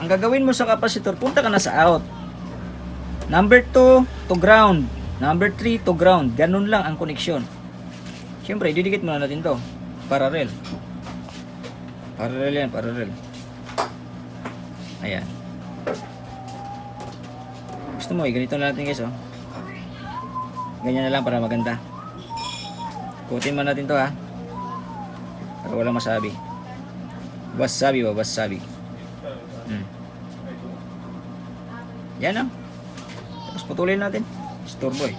ang gagawin mo sa kapasitor, punta ka na sa out. Number 2 to ground. Number 3 to ground. Ganun lang ang koneksyon. Siyempre, didikit muna natin to. Parallel. Parallel yan, parallel. Ayan. Gusto mo, ganito na natin guys, oh. Ganyan na lang para maganda. Kutin man natin to, ha. Para walang masabi. Wasabi ba? Wasabi. Yan, oh. Tapos putulin natin. Storbo, eh.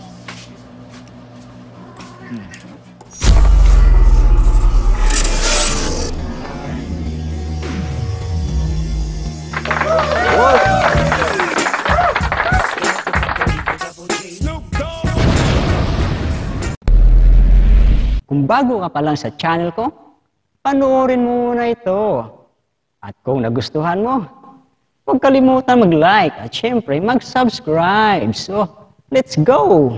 Kung bago ka pa lang sa channel ko, panoorin mo muna ito. At kung nagustuhan mo, huwag kalimutan mag-like at syempre mag-subscribe. So, let's go!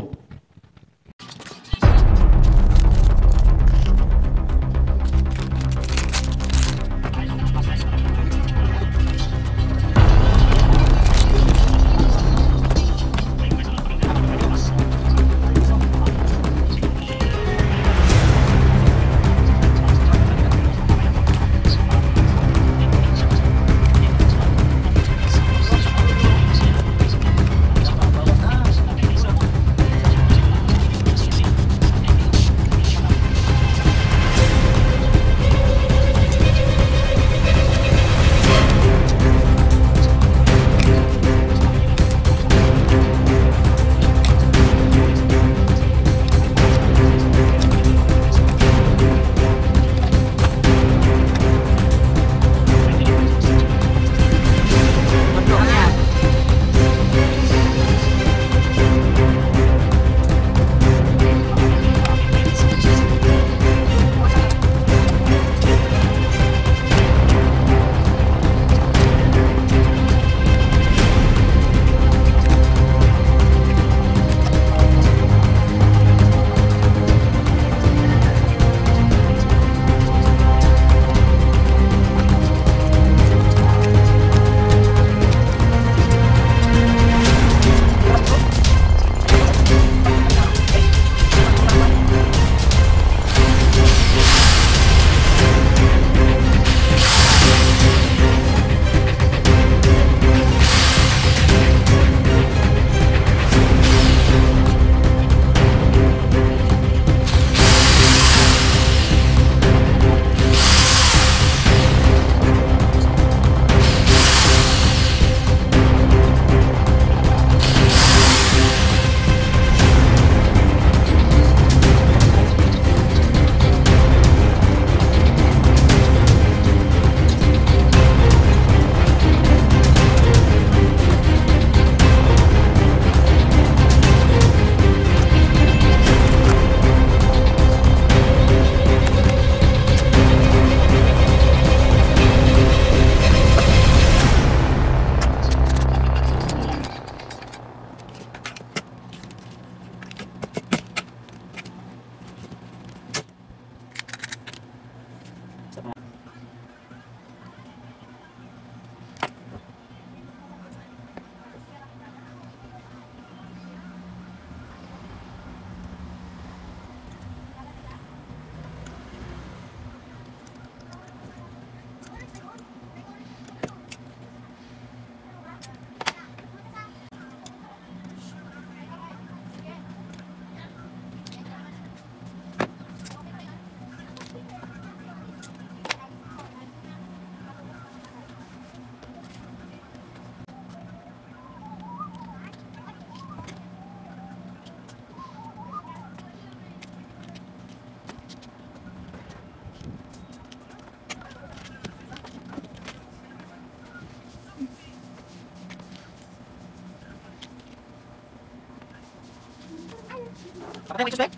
Pakita mo yung suspect?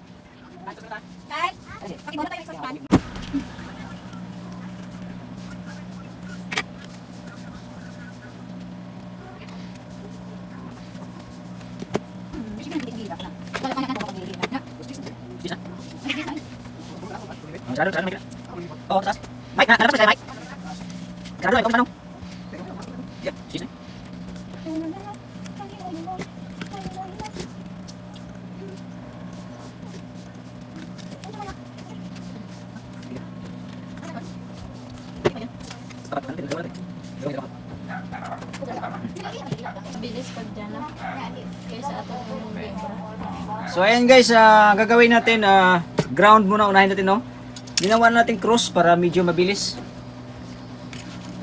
Kahit, pakimuna tayo sa span. Sarado, sarado, Mike. Oo, taas. Mike, nalabas na tayo, Mike. Sarado, ikaw manong. Yeah, cheese na. Bilis pag dyan na. Kaysa atong So ayan guys, gagawin natin ground muna, unahin natin, no. Ginawa natin cross para medyo mabilis.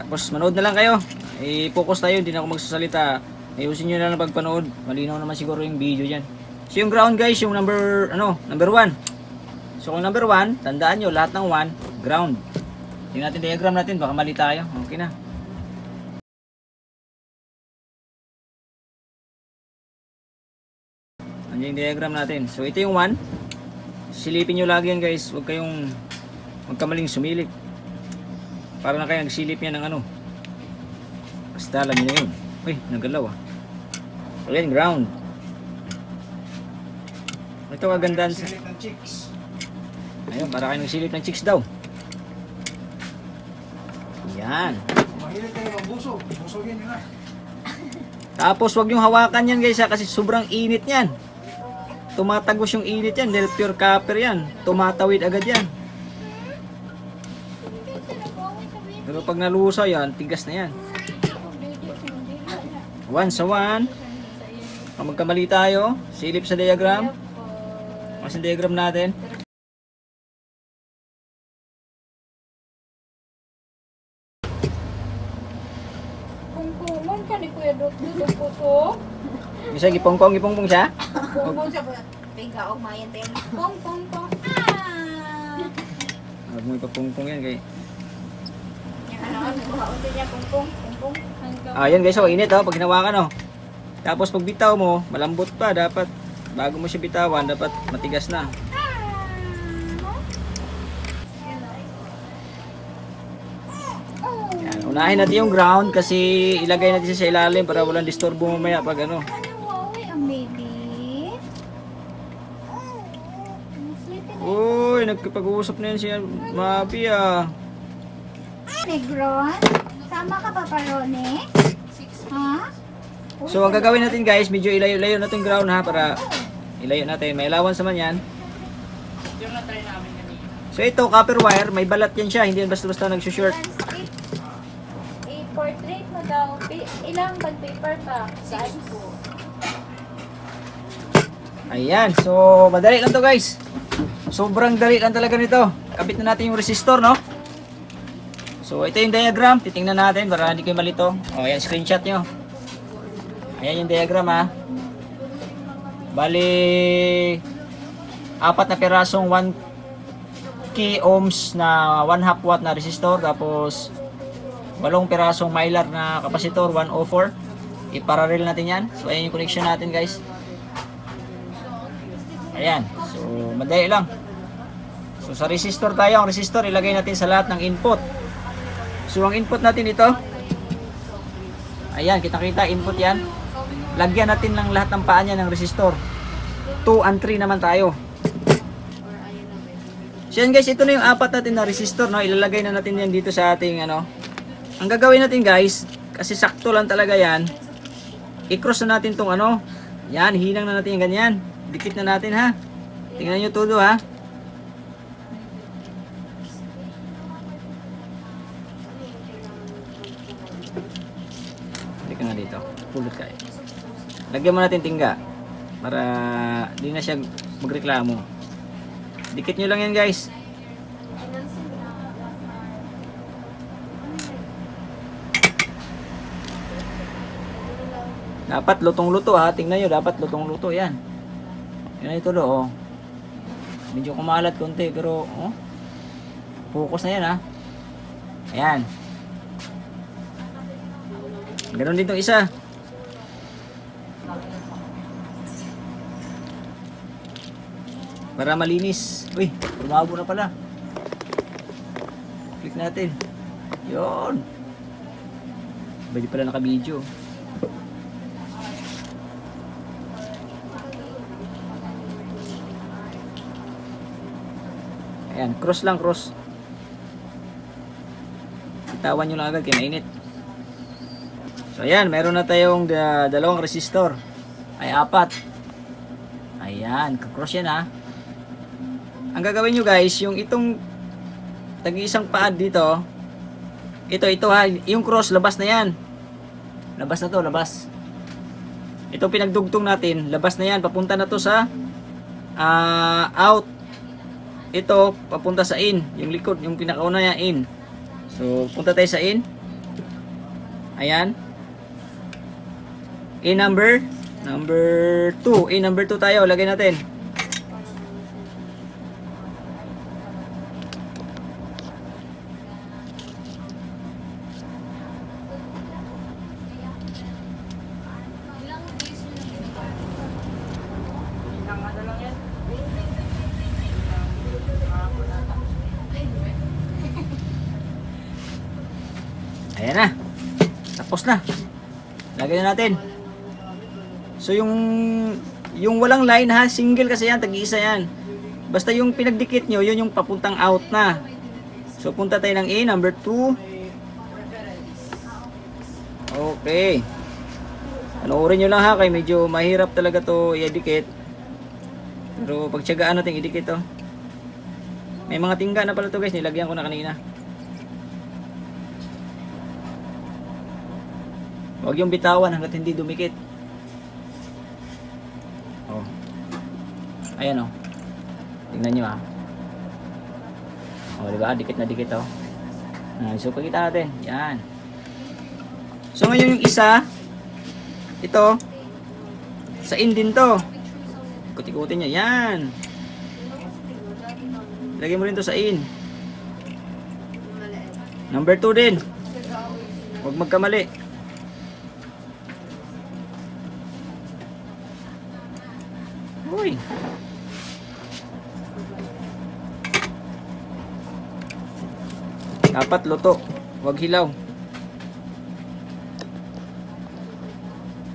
Tapos manood na lang kayo. I-focus tayo, hindi na ako magsasalita. Ayusin nyo na lang pagpanood. Malinaw naman siguro yung video dyan. So yung ground guys, yung number 1. So kung number 1, tandaan nyo, lahat ng 1, ground. Tingnan natin diagram natin, baka mali tayo. Okay na. Andiyan yung diagram natin. So ito yung 1. Silipin nyo lagi yan guys. Huwag kamaling sumilip. Para na kayo nagsilip yan ng ano. Basta alam nyo na yun. Uy, nagalaw ah. So yan, ground. Ito kagandaan sa... Silip ng chicks. Ayun, para kayo nagsilip ng chicks daw. Yan. Mahilig kayo ng buso. Busogin nyo na. Tapos wag yung hawakan yan guys ha, kasi sobrang init yan. Tumatagos yung init yan dahil pure copper yan. Tumatawid agad yan. Pero pag nalusa yan, tigas na yan. 1 sa 1. Kung magkamali tayo, silip sa diagram. Kasi diagram natin. Kung ka ni Kuya Dudut puso. Bisa gipongpong siya. Kung sa piga o mayan tayo. Pong. Ah! Huwag mo ipapongpong yan kay. Ano, buhaon din niya pong. Yan guys, oh, init oh, pag hinawakan oh. Tapos pag bitaw mo, malambot pa dapat. Bago mo siya bitawan, dapat matigas na. Yan, unahin natin yung ground kasi ilagay natin siya sa ilalim para walang disturbo mamaya pag ano. Ang baby. Uy, nagkipag-uusap na yan siya, Mabi ah. Negron? Sama ka pa parone? Ha? So ang gagawin natin guys, medyo ilayo-layo natin yung ground ha, para ilayo natin. May allowance naman yan. So ito, copper wire, may balat yan siya, hindi yan basta-basta nagsushort. I-portrait mo daw. Ilang bag paper pa? Size ko. Ayan, so madali lang to guys. Sobrang dali lang talaga nito. Kapit na natin yung resistor, no? So ito yung diagram, titingnan natin para hindi kayo malito. O ayan, screenshot nyo. Ayan yung diagram ha. Bali 4 na pirasong 1 key ohms na 1/2 watt na resistor. Tapos 8 pirasong mylar na kapasitor 104. I-parallel natin yan. So ayan yung connection natin guys. Ayan, so madali lang. So sa resistor tayo, ang resistor ilagay natin sa lahat ng input. So ang input natin ito, ayan, kita-kita input yan. Lagyan natin ng lahat ng paa niya ng resistor. 2 and 3 naman tayo. So yan guys, ito na yung 4 natin na resistor, no? Ilalagay na natin yan dito sa ating ano. Ang gagawin natin guys, kasi sakto lang talaga yan, i-cross na natin tong ano. Yan, hinang na natin yung ganyan. Dikit na natin ha. Tingnan nyo todo ha. Dikit na dito. Pulot kayo. Lagyan mo natin tingga. Para di na siya magreklamo. Dikit nyo lang yan guys. Dapat lutong-luto ha. Tingnan nyo, dapat lutong-luto yan. Yan ito do, oh. Medyo kumalat konti pero oh. Focus na yan ha. Ayan. Ganon din tong isa. Para malinis. Uy, lumabo na pala. Click natin. Yun. Pwede pala naka-video. Ayan, cross lang, cross. Itawan nyo lang agad, kaya mainit. So ayan, meron na tayong dalawang resistor. Ay, 4. Ayan, kakross yan ha. Ang gagawin nyo guys, yung itong tag-iisang pad dito, ito ha, yung cross, labas na yan. Labas na to, labas. Ito pinagdugtong natin, labas na yan, papunta na to sa out. Ito, papunta sa in, yung likod, yung pinakauna niya, in. So, punta tayo sa in. Ayan. In number 2. In number 2 tayo, lagay natin. Ayan na. Tapos na. Lagay na natin. So yung walang line ha, single kasi yan, tag-iisa yan. Basta yung pinagdikit nyo, yun yung papuntang out na. So punta tayo ng in, number 2. Okay. Panoorin nyo lang ha, kaya medyo mahirap talaga to i-dikit. Pero pagtiyagaan natin i-dikit to. May mga tingga na pala to guys, nilagyan ko na kanina. Huwag yung bitawan hanggat hindi dumikit. Oh. Ayan oh. Tingnan nyo ah. Oh, diba? Dikit na dikit oh. So, pagkita natin. Yan. So, ngayon yung isa, ito, sa in din to. Ikot-ikutin nyo. Yan. Lagay mo rin to sa in. Number 2 din. Huwag magkamali. Uy. Dapat luto, wag hilaw.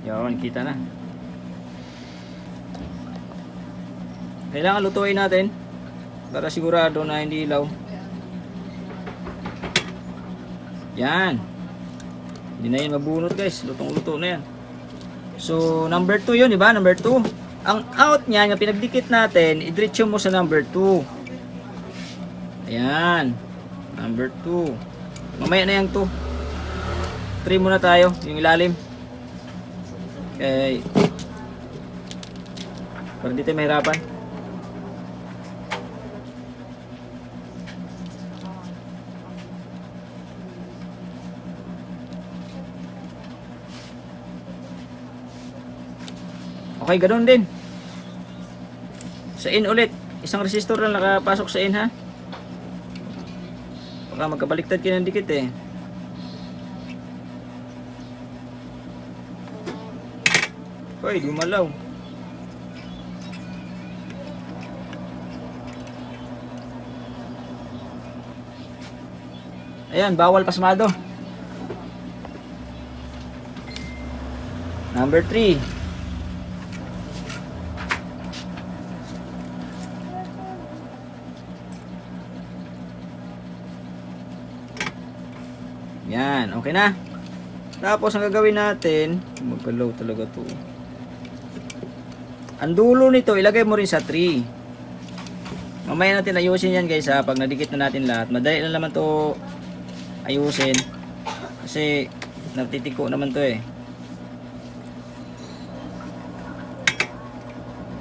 Yan, kita na. Kailangan lutuin natin para sigurado na hindi hilaw. Yan. Hindi na yan mabunot guys, lutong-luto na yan. So, number 2 yun, diba? Number 2. Ang out niya, yung pinagdikit natin, idiretso mo sa number 2. Ayan. Number 2. Mamaya na yung 2. 3 muna tayo, yung ilalim. Okay. Para di tayo mahirapan. Okay, ganoon din. Sa in ulit. Isang resistor lang nakapasok sa in ha. Baka magkabaliktad kayo ng dikit eh. Hoy, gumalaw. Ayan, bawal pasmado. Number 3. Yan, okay na. Tapos ang gagawin natin, magkalaw talaga to. Ang dulo nito, ilagay mo rin sa 3. Mamaya natin ayusin yan guys ha, pag nadikit na natin lahat. Madali lang naman to ayusin. Kasi natitiko naman to eh.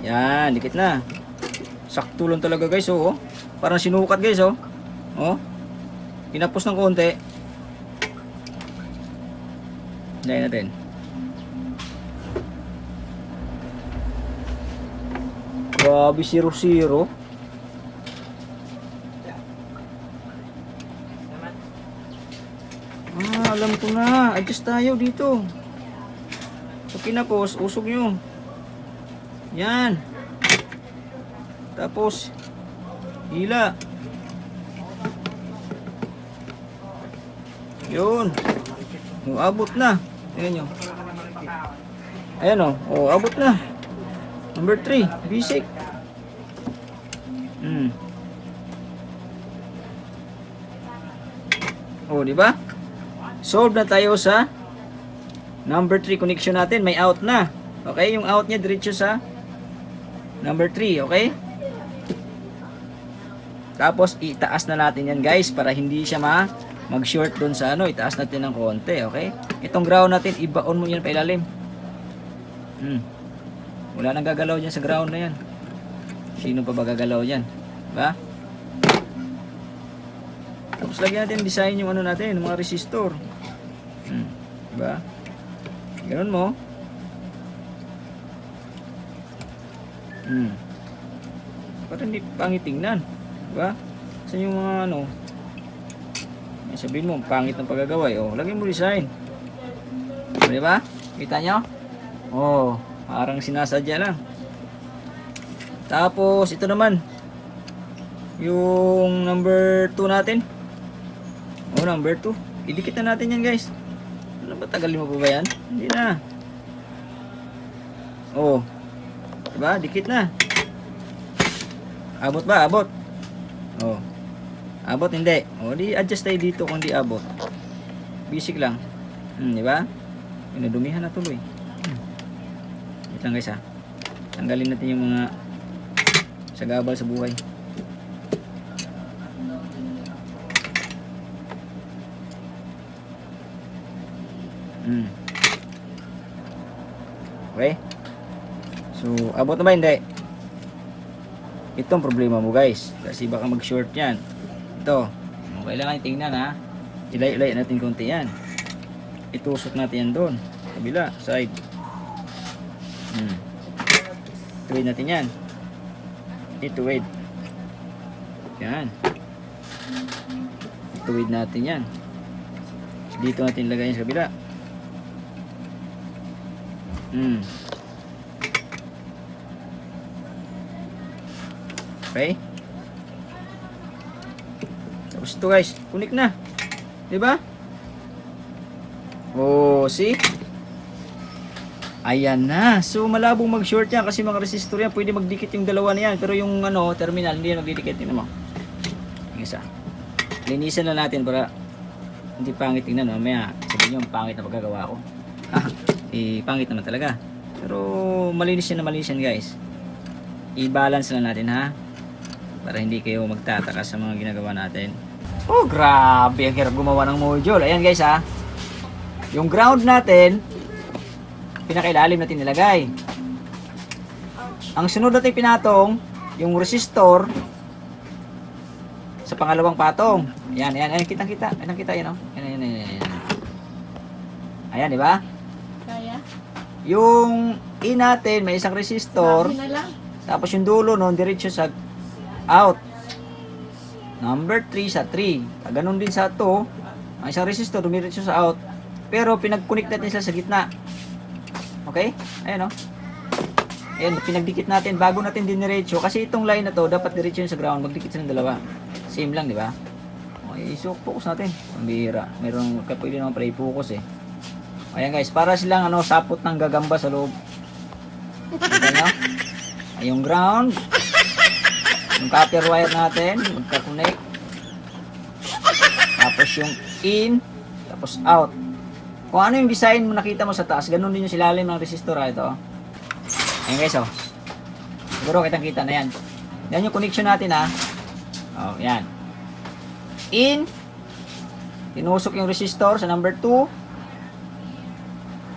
Yan, dikit na. Sakto lang talaga guys oh. Parang sinukat guys oh. Oh. Pinapos ng konti. Lain natin. Grabe, 0-0. Alam ko na. Adjust tayo dito. So, kinapos, usog nyo. Yan. Tapos, hila. Yun. Abot na. Tingnan nyo. Ayan o. Oh, abot na. Number 3. Basic. Oh, di ba? Solve na tayo sa Number 3 connection natin, may out na. Okay, yung out niya diretso sa number 3, okay? Tapos itaas na natin yan guys para hindi siya mag-short doon sa ano, itaas natin ng konti, okay? Itong ground natin, ibaon mo yan pa ilalim. Wala nang gagalaw dyan sa ground na yan. Sino pa ba gagalaw dyan? Diba? Tapos lagyan natin design yung ano natin, yung mga resistor. Diba? Ganun mo. Para hindi pangit tingnan. Diba? Saan yung mga ano? Sabihin mo, pangit ng paggagawa. Oh, lagyan mo design. Diba? Kita nyo? Oh, parang sinasadya lang. Tapos, ito naman. Yung number 2 natin. Oh, number 2. Idikit na natin yan guys. Ano ba, tagalin mo pa ba yan? Hindi na. Oh. Diba? Dikit na. Abot ba? Abot. Oh. Abot hindi. Oh, di adjust tayo dito kung di abot. Basic lang. Diba? Pinadumihan na tuloy. Wait lang guys ha. Tanggalin natin yung mga sagabal sa buhay. Okay. So, abot na ba? Hindi. Itong problema mo guys. Kasi baka mag-short yan. Ito. Kailangan tingnan ha. Ilay-ilay natin konti yan. Itusok natin yan doon. Kabila. Side. Tuwid natin yan. Ituwid. Yan. Ituwid natin yan. Dito natin lagay sa kabila. Okay. Tapos ito guys, kunik na. 'Di ba? Oh, see? Ayan na. So malabong mag-short yan kasi mga resistor yan, pwede magdikit yung dalawa na yan, pero yung ano, terminal hindi yan magdidikit. Tingnan mo. Yung isa. Linisan na natin para hindi pangit tingnan. Mamaya sabihin niyo pangit na pagkagawa ko. Pangit naman talaga. Pero malinis yan guys. I-balance na natin ha. Para hindi kayo magtataka sa mga ginagawa natin. Oh, grabe. Ang hirap gumawa ng module. Ayan guys ha. Yung ground natin, pinakailalim natin nilagay. Ang sunod natin pinatong, yung resistor sa pangalawang patong. Ayan, kitang-kita. Kitang-kita yan, oh. Ayan. Ayan, di ba? Kaya? Yung in natin, may isang resistor. Sabi na lang. Tapos yung dulo nun, diretso sa out. Number 3 sa 3. Ganun din sa 2. Ang isang resistor, dumiretso sa out. Pero pinag-connect natin sila sa gitna. Okay? Ayan o. Ayan, pinagdikit natin bago natin diniretso. Kasi itong line na to, dapat diretso yun sa ground. Magdikit silang dalawa. Same lang, di ba? Okay, so focus natin. Ang bihira. Mayroong pwede naman pala i-focus eh. Ayan guys, para silang sapot ng gagamba sa loob. Kita nyo? Ay, yung ground. Yung copper wire natin, magka-connect. Tapos yung in, tapos out. Kung ano yung design mo nakita mo sa taas, ganun din yung silalim ng resistor ito. Ayan guys, oh. Siguro kitang-kita na yan. Yan yung connection natin ha. Oh, yan. In, tinusok yung resistor sa number 2.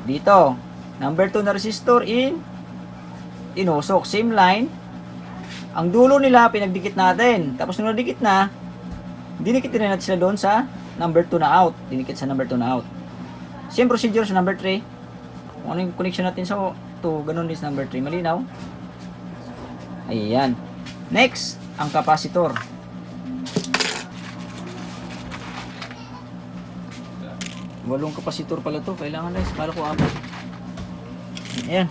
Dito, number 2 na resistor in, tinusok, same line. Ang dulo nila pinagdikit natin. Tapos nung nadikit na, dinikit din natin sila doon sa number 2 na out. Dinikit sa number 2 na out. Same procedure sa number 3. Kung ano yung connection natin sa 2, ganun din sa number 3. Malinaw? Ayan. Next, ang capacitor. Walong capacitor pala to. Kailangan guys. Kala ko apat. Ayan.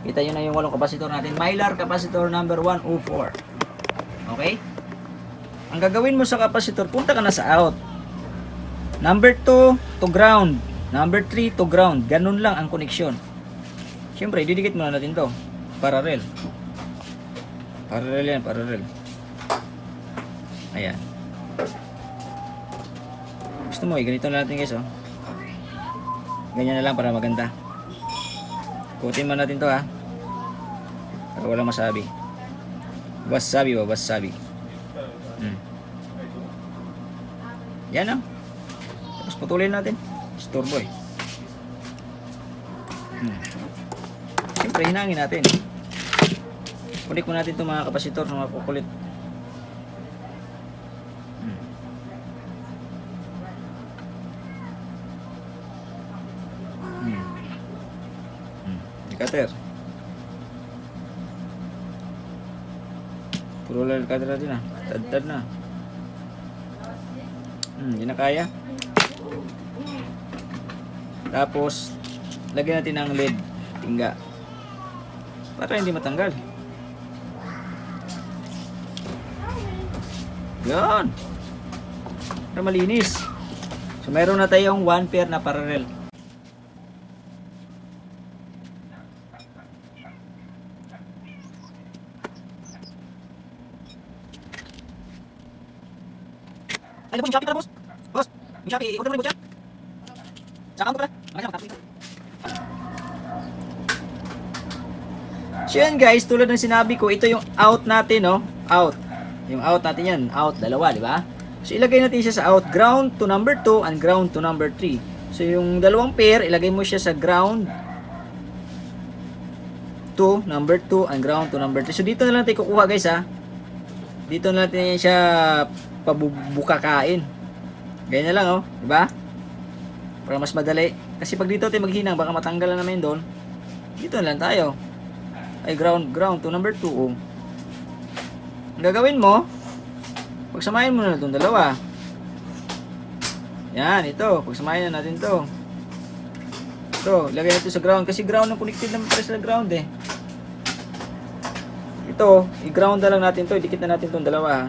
Kita nyo na yung walong capacitor natin. Mylar capacitor number 104. Okay? Ang gagawin mo sa capacitor, punta ka na sa out. Number 2 to ground. Number 3 to ground. Ganun lang ang connection. Siyempre, didikit muna natin to. Parallel. Parallel yan, parallel. Ayan. Gusto mo, ganito na natin guys, oh. Ganyan na lang para maganda. Kutin mo natin to ha. Para walang masabi. Wasabi ba? Wasabi. Yan Tapos putulin natin. Istorbo eh. Siyempre hinangin natin. Kunik mo natin itong mga kapasitor na mga kukulit. Cutter. Puro lang cutter natin Tad-tad na. Hindi na kaya. Tapos lagyan natin ng lead tingga para hindi matanggal. Yan. Para malinis. So mayroon na tayong 1 pair na parallel. Ay, boss, yung Shopee pala, boss. Boss, yung Shopee, i-order mo rin, boss, yan. Sa account ko pala. So yan guys, tulad ng sinabi ko, ito yung out natin, no? Out. Yung out natin yan. Out, dalawa, di ba? So ilagay natin siya sa out. Ground to number 2 and ground to number 3. So yung dalawang pair, ilagay mo siya sa ground to number 2 and ground to number 3. So dito na lang tayo kukuha guys ha. Dito na natin siya pabubukakain. Ganyan na lang oh, di ba? Para mas madali. Kasi pag dito tayo maghinang, baka matanggal na namin doon. Dito na lang tayo. Ay ground to number 2 oh. Ang gagawin mo, pagsamahin mo na itong dalawa. Yan, ito. Pagsamahin na natin to. Ito, lagay natin sa ground. Kasi ground ang connected naman para sa ground eh. Ito, i-ground na lang natin to. Idikit na natin itong dalawa ha.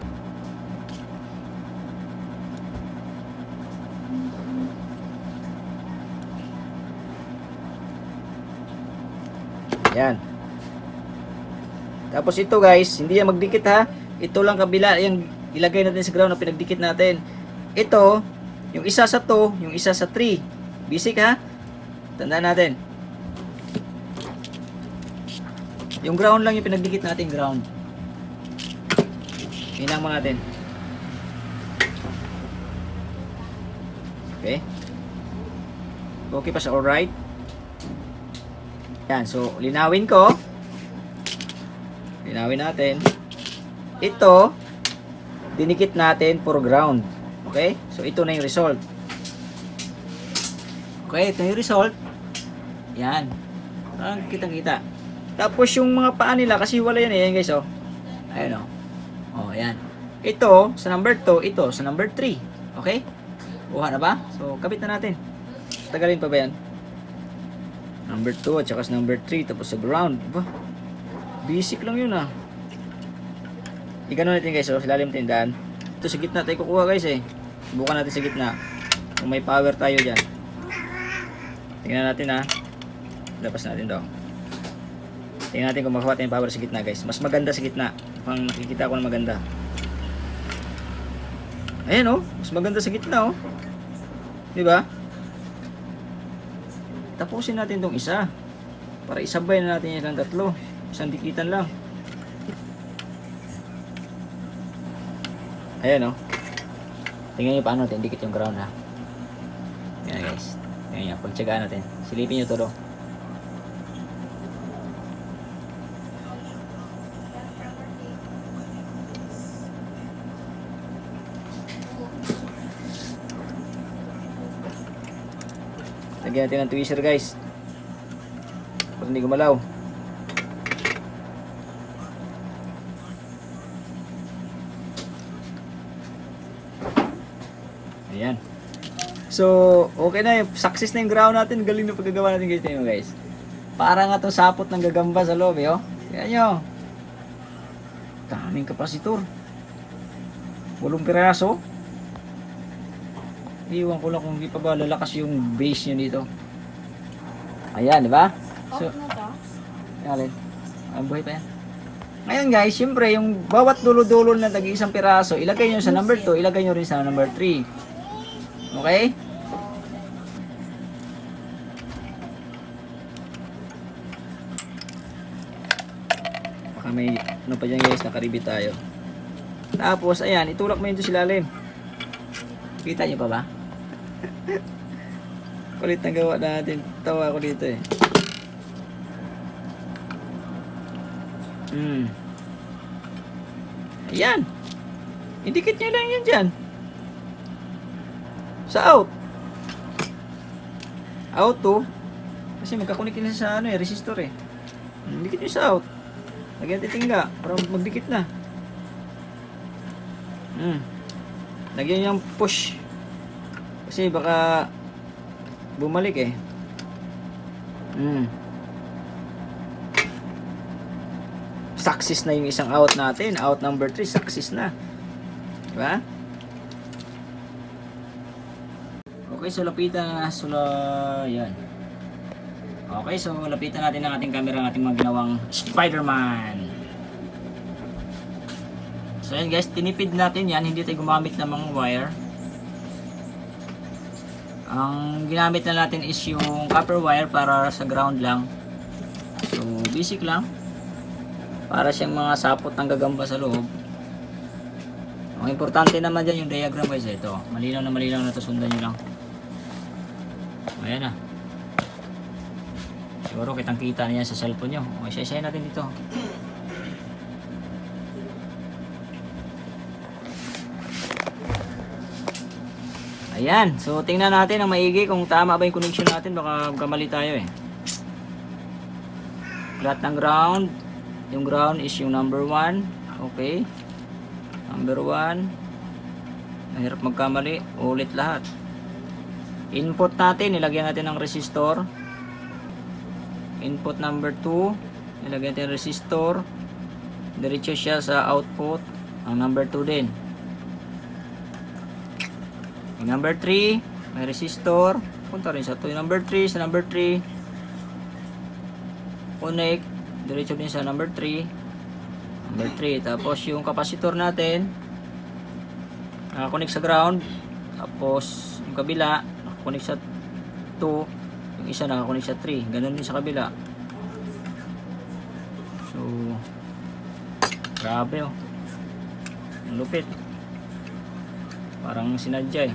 Yan. Tapos ito guys, hindi yan magdikit ha. Ito lang kabila, yung ilagay natin sa ground na pinagdikit natin. Ito, yung isa sa 2, yung isa sa 3. Basic ha. Tandaan natin. Yung ground lang yung pinagdikit natin, ground. Hinang mo natin. Okay. Okay pa sa alright. Yan, so linawin ko. Linawin natin. Ito, dinikit natin for ground. Okay? So ito na yung result. Okay, ito yung result. Yan. Parang kitang-kita. Tapos yung mga paa nila, kasi wala yan eh. Yan guys, oh. Ayan, oh. Oh, yan. Ito, sa number 2. Ito, sa number 3. Okay? Buha na ba? So, kabit na natin. Tagalin pa ba yan? Number 2 at saka sa number 3. Tapos sa ground. Diba? Basic lang yun ah. Igano natin guys, oh. Silalim tindahan. Ito sa gitna tayo kukuha guys eh. Bukan natin sa gitna. Kung may power tayo dyan. Tingnan natin ha. Lapas natin daw. Tingnan natin kung makakuha tayong power sa gitna guys. Mas maganda sa gitna. Pang nakikita ko na maganda. Ayan oh. Mas maganda sa gitna oh. Diba? Tapusin natin tong isa. Para isabay na natin yung tatlo. Isang dikitan lang. Ayan oh. Tingnan nyo paano natin dikit yung ground ha. Yan guys. Tingnan nyo. Pagtsagaan natin. Silipin nyo to do. Lagyan natin ng tweezer guys. Para hindi gumalaw. Ayan. So, okay na yung success na yung ground natin. Galing na paggagawa natin guys. Tingnan guys. Para nga itong sapot ng gagamba sa loob eh. Oh. Tingnan nyo. Daming kapasitor. 8 piraso. Iwan ko lang kung hindi pa ba lalakas yung base nyo dito. Ayan, di ba? So, alin. Ang buhay pa yan. Ngayon guys, syempre yung bawat dulo-dulo na tag-iisang piraso, ilagay nyo sa number 2, ilagay nyo rin sa number 3. Okay? May ano pa dyan guys, nakaribit tayo. Tapos, ayan, itulak mo yun sa ilalim. Kita nyo pa ba? Kulit na gawa natin. Tawa ko dito eh. Ayan. Idikit nyo lang yan dyan. Sa out. Out to. Kasi magkakunik na sa ano eh, resistor eh. Dikit nyo sa out. Lagyan titingga para magdikit na. Lagyan nyo yung push. Kasi baka bumalik eh. Success na yung isang out natin. Out number 3, success na. Diba? Okay, so lapitan na. Yan. Okay, so lapitan natin ang ating camera ng ating mga ginawang Spider-Man. So yan guys, tinipid natin yan. Hindi tayo gumamit ng mga wire. Ang ginamit na natin is yung copper wire para sa ground lang. So basic lang. Para siyang mga sapot ng gagamba sa loob. Ang importante naman dyan yung diagram guys. Ito, malinaw na ito. Sundan nyo lang. Ayan na. Siguro kitang kita niya sa cellphone nyo. Okay, isa-isahin natin dito. Ayan. So, tingnan natin ang maigi kung tama ba yung connection natin. Baka kamali tayo eh. Lahat ng ground. Yung ground is yung number 1. Okay. Number 1. Mahirap magkamali. Ulit lahat. Input natin, nilagyan natin ng resistor. Input number 2, nilagyan natin ng resistor. Diretso siya sa output. Ang number 2 din. Yung number 3, may resistor. Punta rin sa 2. Yung number 3, sa number 3. Connect. Diretso din sa number 3. Number 3. Tapos yung capacitor natin, nakakonect sa ground. Tapos yung kabila, nakakonect sa 2. Yung isa nakakonect sa 3. Ganun din sa kabila. So, grabe oh. Ang lupit. Parang sinadya eh.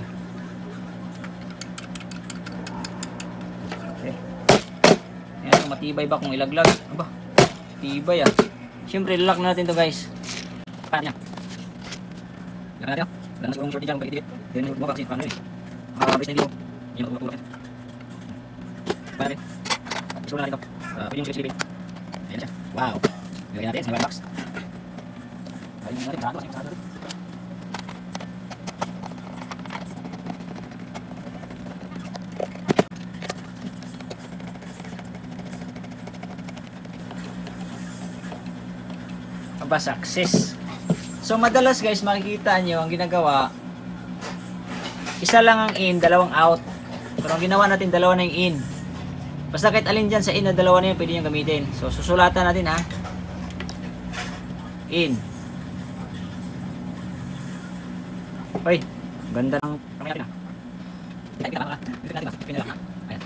Okay. Ayan, matibay ba kung ilaglag? Aba, tibay ah. Siyempre, lock natin to guys. Paano niya? Lock natin oh. Wala na sigurong shorty dyan, pagkitipit. Ganyan yung buka kasi paano eh. Makakabris na dito. Yan ang buka. Paano natin? Iso na natin ito. Pwede yung slip-slipin. Ayan na siya. Wow. Lagyan natin sa box. Lagyan natin. Sarado kasi masarado natin. Aba, success. So madalas guys, makikita nyo ang ginagawa, isa lang ang in, dalawang out. Pero ang ginawa natin, dalawa na yung in. Basta kahit alin dyan sa in na dalawa na yun, pwede nyo gamitin. So susulatan natin ha. In. Uy, ganda ng kamay natin ha. Pinaka ha. Ayan.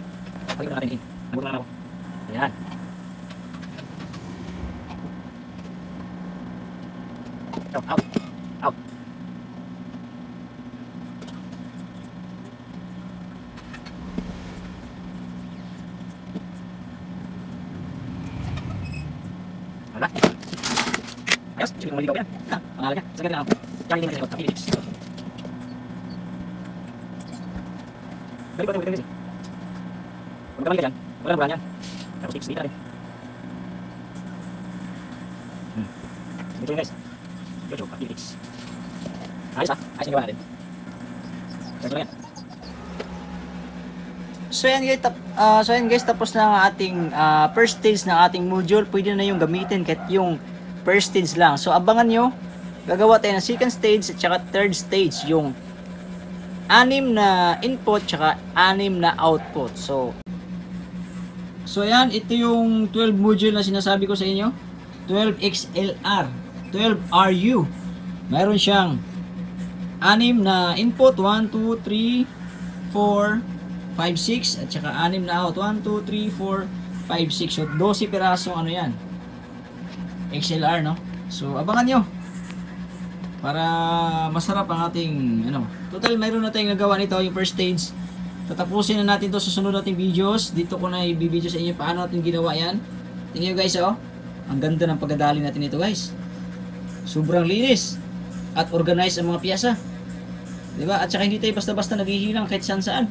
Pagin natin in. Nabuto na ako. Ayan. Out. Out. Wala. Ayos, sige maligaw yan. Pangalan niya. Sagad na ako. Yan hindi na kasi Philips. Balik ko ito kasi. Kung kamali ka dyan, wala nang bulan yan. Tapos tips dito natin. Dito yun guys. Dito yung Philips. Ayos ha. Ayos yung gawa natin. Ganito lang yan. So yan guys, tapos na ang ating first stage ng ating module. Pwede na yung gamitin kahit yung first stage lang. So abangan nyo, gagawa tayo ng second stage at saka third stage, yung 6 na input at 6 na output. So yan, ito yung 12 module na sinasabi ko sa inyo. 12 XLR, 12 RU. Mayroon siyang 6 na input, 1, 2, 3, 4, 5, 6 at saka 6 na out. 1, 2, 3, 4, 5, 6. So 12 pirasong ano yan. XLR, no? So, abangan nyo. Para masarap ang ating, total mayroon na tayong nagawa nito, yung first stage. Tatapusin na natin to sa sunod nating videos. Dito ko na i-video sa inyo paano natin ginawa yan. Tingnan nyo guys, oh. Ang ganda ng pagdadali natin ito, guys. Sobrang linis. At organized ang mga piyesa. Diba? At saka hindi tayo basta-basta naghihilang kahit saan-saan.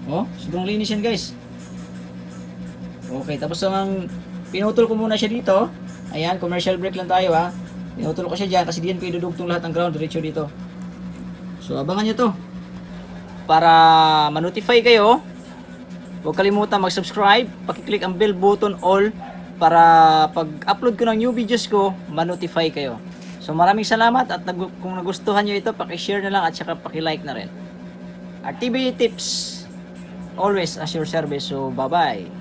Oh, sobrang linis yan, guys. Okay, tapos ang pinutol ko muna siya dito. Ayan, commercial break lang tayo, ha. Pinutol ko siya dyan kasi diyan ko idudugtong lahat ng ground diretso dito. So, abangan nyo to. Para ma-notify kayo, huwag kalimutan mag-subscribe, pakiclick ang bell button all para pag-upload ko ng new videos ko, ma-notify kayo. So, maraming salamat at kung nagustuhan nyo ito, pakishare na lang at saka pakilike na rin. RTV Tips, always as your service. So, bye-bye.